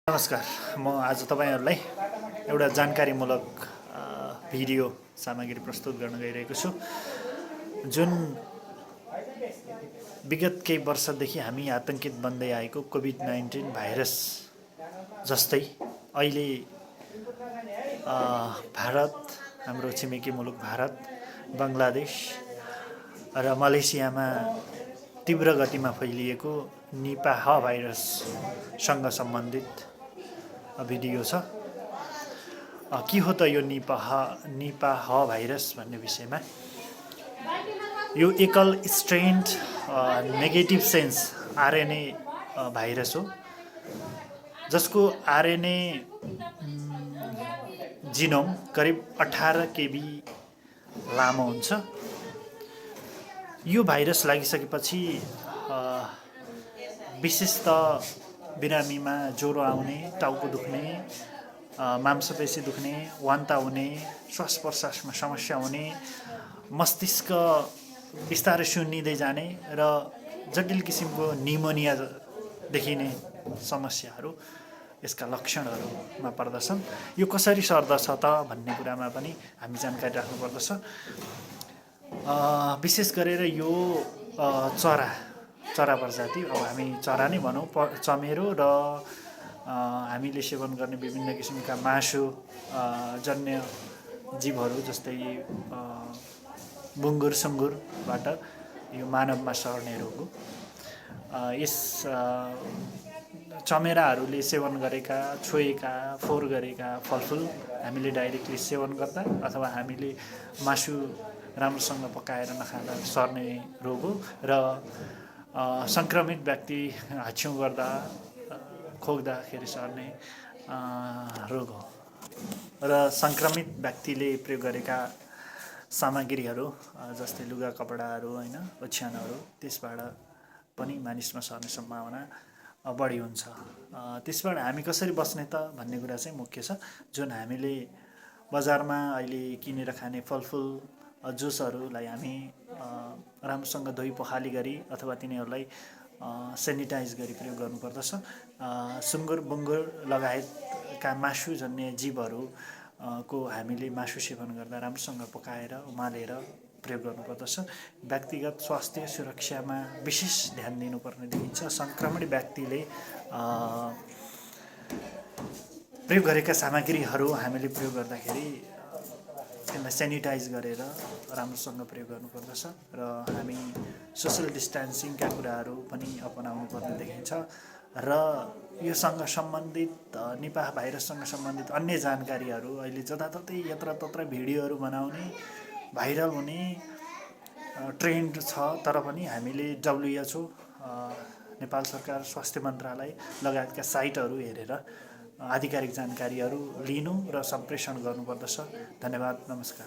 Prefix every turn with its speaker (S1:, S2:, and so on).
S1: नमस्कार। म आज तपाईहरुलाई एउटा जानकारीमूलक भिडियो सामग्री प्रस्तुत गर्न गइरहेको छु जुन विगत केही वर्षदेखि हामी आतंकित बन्दै आएको कोभिड-19 भाइरस जस्तै अहिले भारत, हाम्रो छिमेकी मुलुक भारत, बंगलादेश र मलेसियामा तीव्र गतिमा फैलिएको निपाह भाइरससँग सम्बन्धित भिडियो छ। के हो त यो निपाह भाइरस भन्ने विषयमा? यो एकल strained negative sense RNA virus हो जसको आरएनए जिनोम करिब 18 केबी लामो हुन्छ। यो भाइरस लागिसकेपछि विशेषतः बिरामीमा ज्वरो आउने, टाउको दुख्ने, मांसपेशी दुख्ने, वान्ता हुने, श्वास प्रश्वासमा समस्या हुने, मस्तिष्क बिस्तारै सुन्निँदै जाने र जटिल किसिमको निमोनिया देखिने समस्याहरू यसका लक्षणहरूमा पर्दछन्। यो कसरी सर्दछ त भन्ने कुरामा पनि हामी जानकारी राख्नुपर्दछ। विशेष गरेर यो चरा प्रजाति, अब हामी चरा नै भनौँ, चमेरो र हामीले सेवन गर्ने विभिन्न किसिमका मासु जन्य जीवहरू जस्तै बुङ्गुर सुँगुरबाट यो मानवमा सर्ने रोग हो। यस चमेराहरूले सेवन गरेका, छोएका, फोहोर गरेका फलफुल हामीले डाइरेक्टली सेवन गर्दा अथवा हामीले मासु राम्रोसँग पकाएर नखाँदा सर्ने रोग हो र संक्रमित व्यक्ति हाच्छ्यौँ गर्दा, खोक्दाखेरि सर्ने रोग हो र संक्रमित व्यक्तिले प्रयोग गरेका सामग्रीहरू जस्तै लुगा कपडाहरू, हैन, ओछ्यानहरू, त्यसबाट पनि मानिसमा सर्ने सम्भावना बढी हुन्छ। त्यसबाट हामी कसरी बस्ने त भन्ने कुरा चाहिँ मुख्य छ। जुन हामीले बजारमा अहिले किनेर खाने फलफुल, जुसहरूलाई हामी राम्रोसँग धोई पखाली गरी अथवा तिनीहरूलाई सेनिटाइज गरी प्रयोग गर्नुपर्दछ। सुँगुर बुङ्गुर लगायतका मासुजन्य जीवहरू को हामीले मासु सेवन गर्दा राम्रोसँग पकाएर उमालेर प्रयोग गर्नुपर्दछ। व्यक्तिगत स्वास्थ्य सुरक्षामा विशेष ध्यान दिनुपर्ने देखिन्छ। संक्रमित व्यक्तिले प्रयोग गरेका सामग्रीहरू हामीले प्रयोग गर्दाखेरि त्यसलाई सेनिटाइज गरेर राम्रोसँग प्रयोग गर्नुपर्दछ र हामी सोशल डिस्टेन्सिङका कुराहरू पनि अपनाउनु पर्ने देखिन्छ र योसँग सम्बन्धित निपाह भाइरससँग सम्बन्धित अन्य जानकारीहरू अहिले जताततै यत्रतत्र भिडियोहरू बनाउने, भाइरल हुने ट्रेन्ड छ। तर पनि हामीले WHO, नेपाल सरकार, स्वास्थ्य मन्त्रालय लगायतका साइटहरू हेरेर आधिकारिक जानकारीहरू लिनु र सम्प्रेषण गर्नुपर्दछ। धन्यवाद, नमस्कार।